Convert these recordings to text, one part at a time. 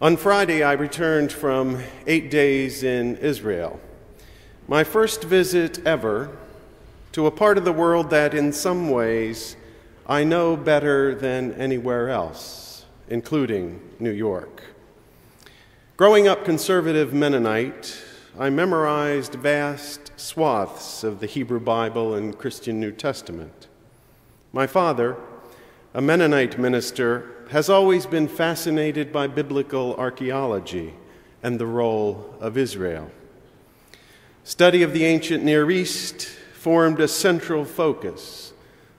On Friday, I returned from 8 days in Israel, my first visit ever to a part of the world that in some ways I know better than anywhere else, including New York. Growing up conservative Mennonite, I memorized vast swaths of the Hebrew Bible and Christian New Testament. My father, a Mennonite minister, has always been fascinated by biblical archaeology and the role of Israel. Study of the ancient Near East formed a central focus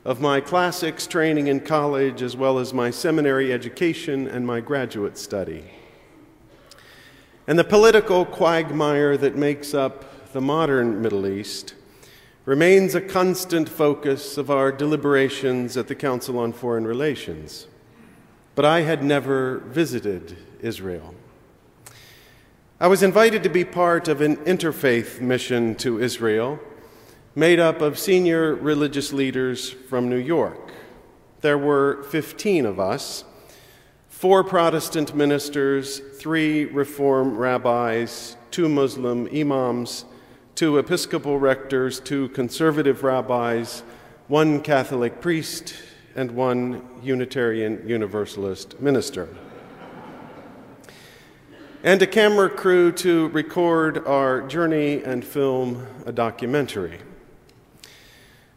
of my classics training in college, as well as my seminary education and my graduate study. And the political quagmire that makes up the modern Middle East remains a constant focus of our deliberations at the Council on Foreign Relations. But I had never visited Israel. I was invited to be part of an interfaith mission to Israel, made up of senior religious leaders from New York. There were 15 of us, 4 Protestant ministers, 3 Reform rabbis, 2 Muslim imams, 2 Episcopal rectors, 2 conservative rabbis, 1 Catholic priest, and 1 Unitarian Universalist minister. And a camera crew to record our journey and film a documentary.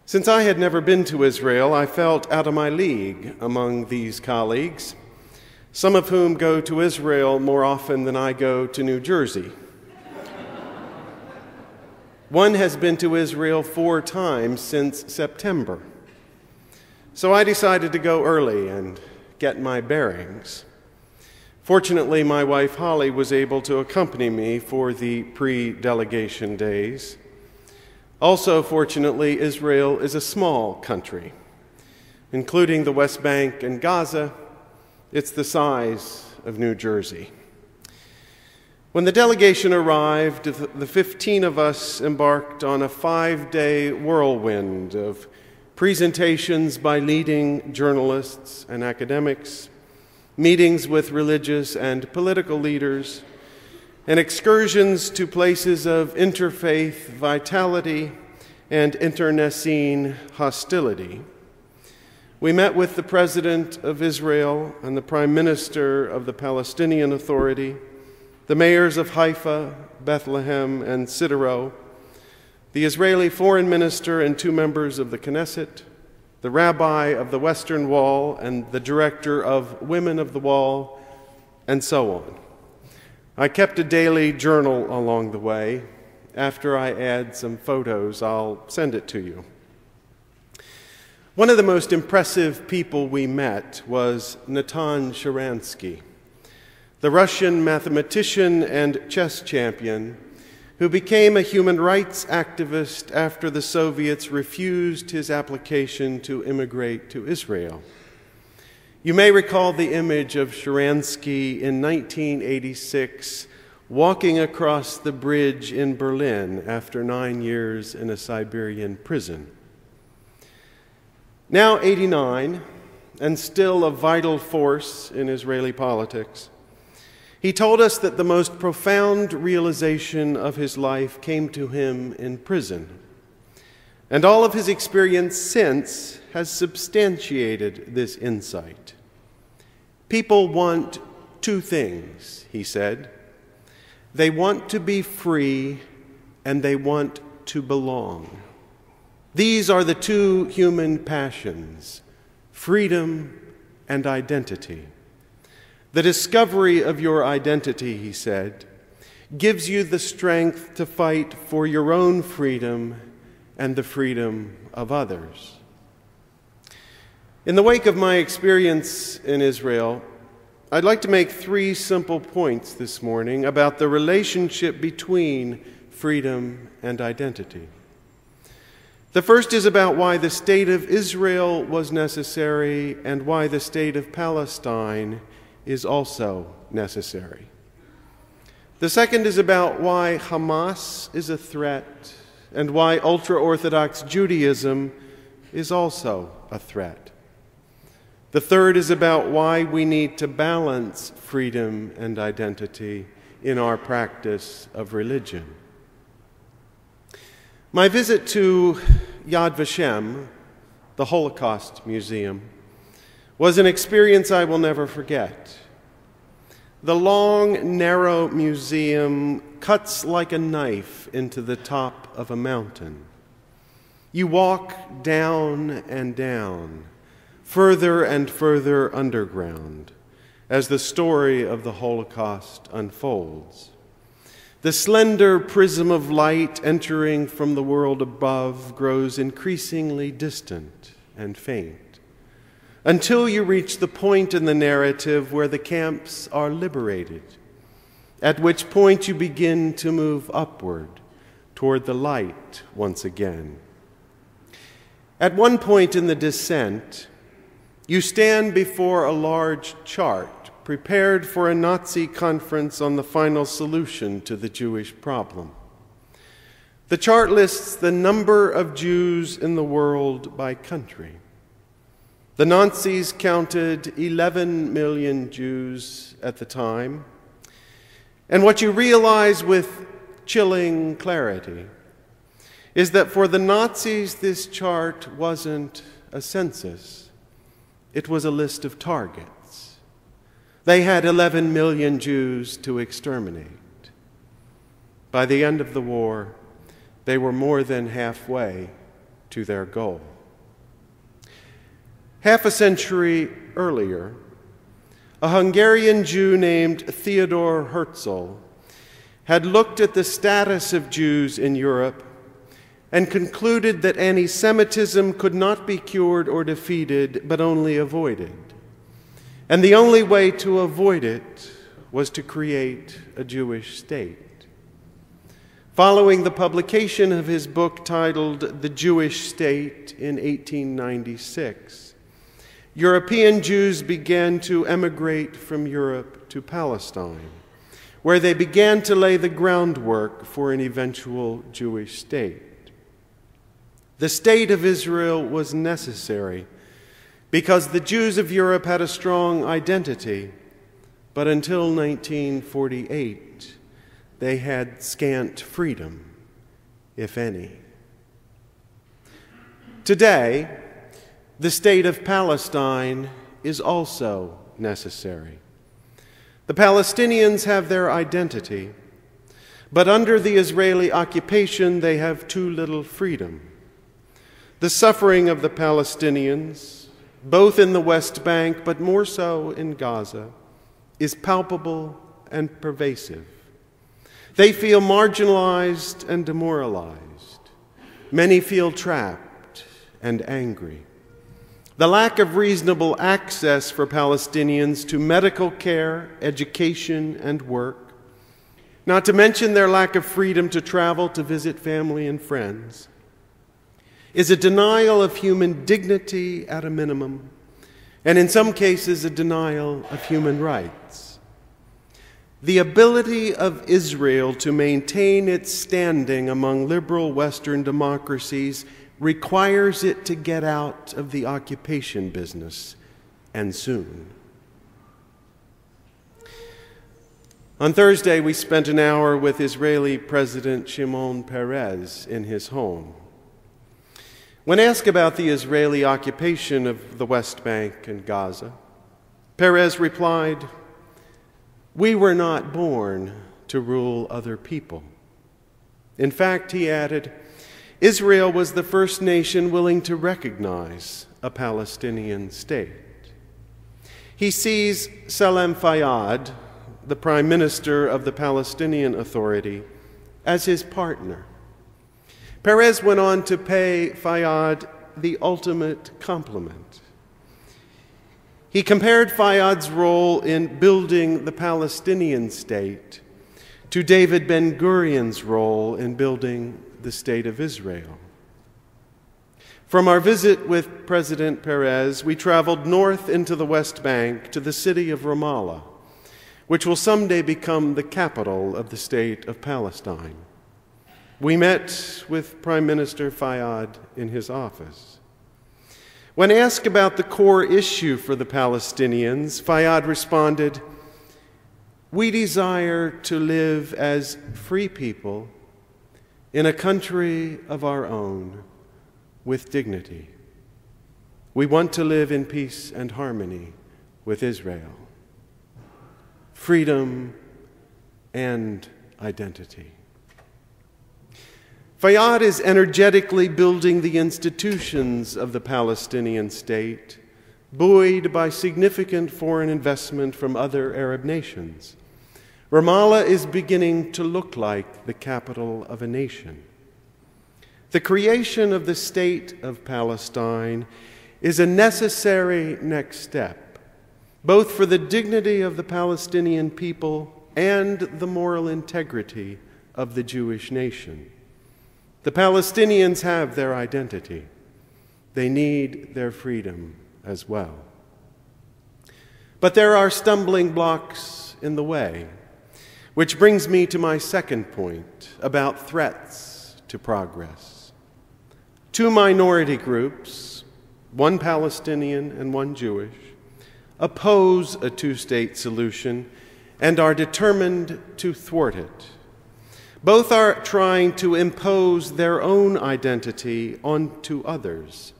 Since I had never been to Israel, I felt out of my league among these colleagues, some of whom go to Israel more often than I go to New Jersey. One has been to Israel 4 times since September. So I decided to go early and get my bearings. Fortunately, my wife Holly was able to accompany me for the pre-delegation days. Also, fortunately, Israel is a small country. Including the West Bank and Gaza, it's the size of New Jersey. When the delegation arrived, the 15 of us embarked on a 5-day whirlwind of presentations by leading journalists and academics, meetings with religious and political leaders, and excursions to places of interfaith vitality and internecine hostility. We met with the President of Israel and the Prime Minister of the Palestinian Authority, the mayors of Haifa, Bethlehem, and Sderot, the Israeli foreign minister and 2 members of the Knesset, the rabbi of the Western Wall and the director of Women of the Wall, and so on. I kept a daily journal along the way. After I add some photos, I'll send it to you. One of the most impressive people we met was Natan Sharansky, the Russian mathematician and chess champion who became a human rights activist after the Soviets refused his application to immigrate to Israel. You may recall the image of Sharansky in 1986 walking across the bridge in Berlin after 9 years in a Siberian prison. Now 89, and still a vital force in Israeli politics, he told us that the most profound realization of his life came to him in prison. And all of his experience since has substantiated this insight. People want 2 things, he said. They want to be free, and they want to belong. These are the 2 human passions, freedom and identity. The discovery of your identity, he said, gives you the strength to fight for your own freedom and the freedom of others. In the wake of my experience in Israel, I'd like to make 3 simple points this morning about the relationship between freedom and identity. The first is about why the state of Israel was necessary and why the state of Palestine is also necessary. The second is about why Hamas is a threat and why ultra-Orthodox Judaism is also a threat. The third is about why we need to balance freedom and identity in our practice of religion. My visit to Yad Vashem, the Holocaust Museum, was an experience I will never forget. The long, narrow museum cuts like a knife into the top of a mountain. You walk down and down, further and further underground, as the story of the Holocaust unfolds. The slender prism of light entering from the world above grows increasingly distant and faint, until you reach the point in the narrative where the camps are liberated, at which point you begin to move upward toward the light once again. At one point in the descent, you stand before a large chart prepared for a Nazi conference on the final solution to the Jewish problem. The chart lists the number of Jews in the world by country. The Nazis counted 11 million Jews at the time. And what you realize with chilling clarity is that for the Nazis, this chart wasn't a census. It was a list of targets. They had 11 million Jews to exterminate. By the end of the war, they were more than halfway to their goal. Half a century earlier, a Hungarian Jew named Theodor Herzl had looked at the status of Jews in Europe and concluded that anti-Semitism could not be cured or defeated, but only avoided. And the only way to avoid it was to create a Jewish state. Following the publication of his book titled The Jewish State in 1896, European Jews began to emigrate from Europe to Palestine, where they began to lay the groundwork for an eventual Jewish state. The state of Israel was necessary because the Jews of Europe had a strong identity, but until 1948, they had scant freedom, if any. Today, the state of Palestine is also necessary. The Palestinians have their identity, but under the Israeli occupation, they have too little freedom. The suffering of the Palestinians, both in the West Bank, but more so in Gaza, is palpable and pervasive. They feel marginalized and demoralized. Many feel trapped and angry. The lack of reasonable access for Palestinians to medical care, education, and work, not to mention their lack of freedom to travel to visit family and friends, is a denial of human dignity at a minimum, and in some cases a denial of human rights. The ability of Israel to maintain its standing among liberal Western democracies requires it to get out of the occupation business, and soon. On Thursday, we spent an hour with Israeli President Shimon Peres in his home. When asked about the Israeli occupation of the West Bank and Gaza, Peres replied, "We were not born to rule other people." In fact, he added, Israel was the first nation willing to recognize a Palestinian state. He sees Salam Fayyad, the Prime Minister of the Palestinian Authority, as his partner. Peres went on to pay Fayyad the ultimate compliment. He compared Fayyad's role in building the Palestinian state to David Ben-Gurion's role in building the State of Israel. From our visit with President Peres, we traveled north into the West Bank to the city of Ramallah, which will someday become the capital of the State of Palestine. We met with Prime Minister Fayyad in his office. When asked about the core issue for the Palestinians, Fayyad responded, "We desire to live as free people in a country of our own with dignity. We want to live in peace and harmony with Israel. Freedom and identity." Fayyad is energetically building the institutions of the Palestinian state, buoyed by significant foreign investment from other Arab nations. Ramallah is beginning to look like the capital of a nation. The creation of the State of Palestine is a necessary next step, both for the dignity of the Palestinian people and the moral integrity of the Jewish nation. The Palestinians have their identity. They need their freedom as well. But there are stumbling blocks in the way, which brings me to my second point about threats to progress. Two minority groups, one Palestinian and one Jewish, oppose a two-state solution and are determined to thwart it. Both are trying to impose their own identity onto others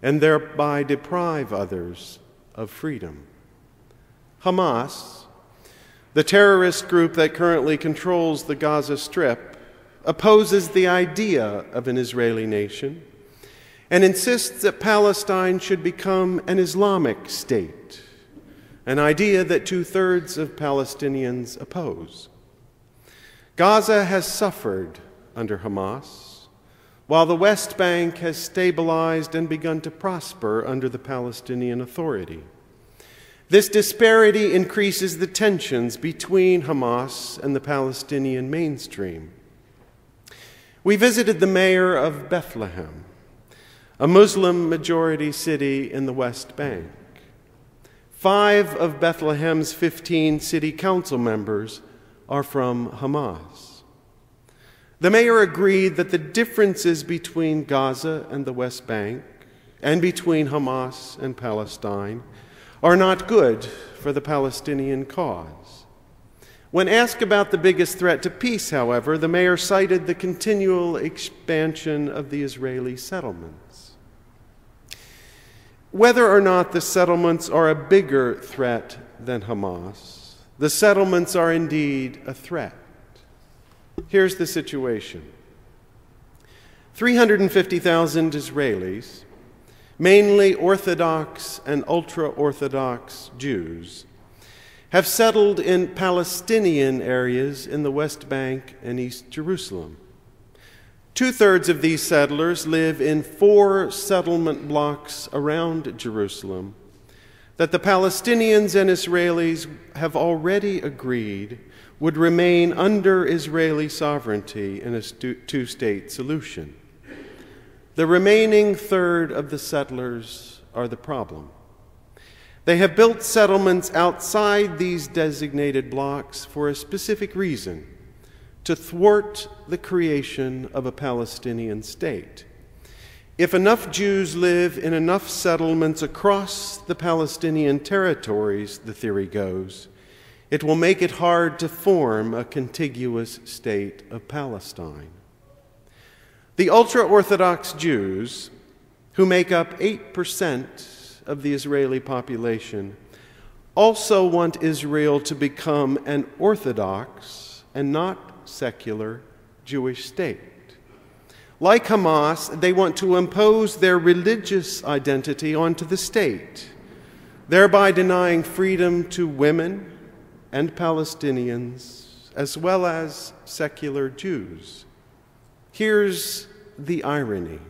and thereby deprive others of freedom. Hamas, the terrorist group that currently controls the Gaza Strip, opposes the idea of an Israeli nation and insists that Palestine should become an Islamic state, an idea that two-thirds of Palestinians oppose. Gaza has suffered under Hamas, while the West Bank has stabilized and begun to prosper under the Palestinian Authority. This disparity increases the tensions between Hamas and the Palestinian mainstream. We visited the mayor of Bethlehem, a Muslim-majority city in the West Bank. 5 of Bethlehem's 15 city council members are from Hamas. The mayor agreed that the differences between Gaza and the West Bank and between Hamas and Palestine are not good for the Palestinian cause. When asked about the biggest threat to peace, however, the mayor cited the continual expansion of the Israeli settlements. Whether or not the settlements are a bigger threat than Hamas, the settlements are indeed a threat. Here's the situation. 350,000 Israelis, mainly Orthodox and ultra-Orthodox Jews, have settled in Palestinian areas in the West Bank and East Jerusalem. 2/3 of these settlers live in 4 settlement blocks around Jerusalem that the Palestinians and Israelis have already agreed would remain under Israeli sovereignty in a two-state solution. The remaining third of the settlers are the problem. They have built settlements outside these designated blocks for a specific reason: to thwart the creation of a Palestinian state. If enough Jews live in enough settlements across the Palestinian territories, the theory goes, it will make it hard to form a contiguous state of Palestine. The ultra-Orthodox Jews, who make up 8% of the Israeli population, also want Israel to become an Orthodox and not secular Jewish state. Like Hamas, they want to impose their religious identity onto the state, thereby denying freedom to women and Palestinians, as well as secular Jews. Here's the irony.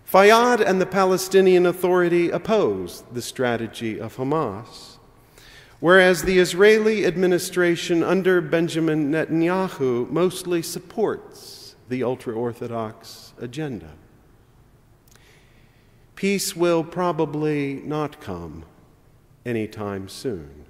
Fayyad and the Palestinian Authority oppose the strategy of Hamas, whereas the Israeli administration under Benjamin Netanyahu mostly supports the ultra-Orthodox agenda. Peace will probably not come anytime soon.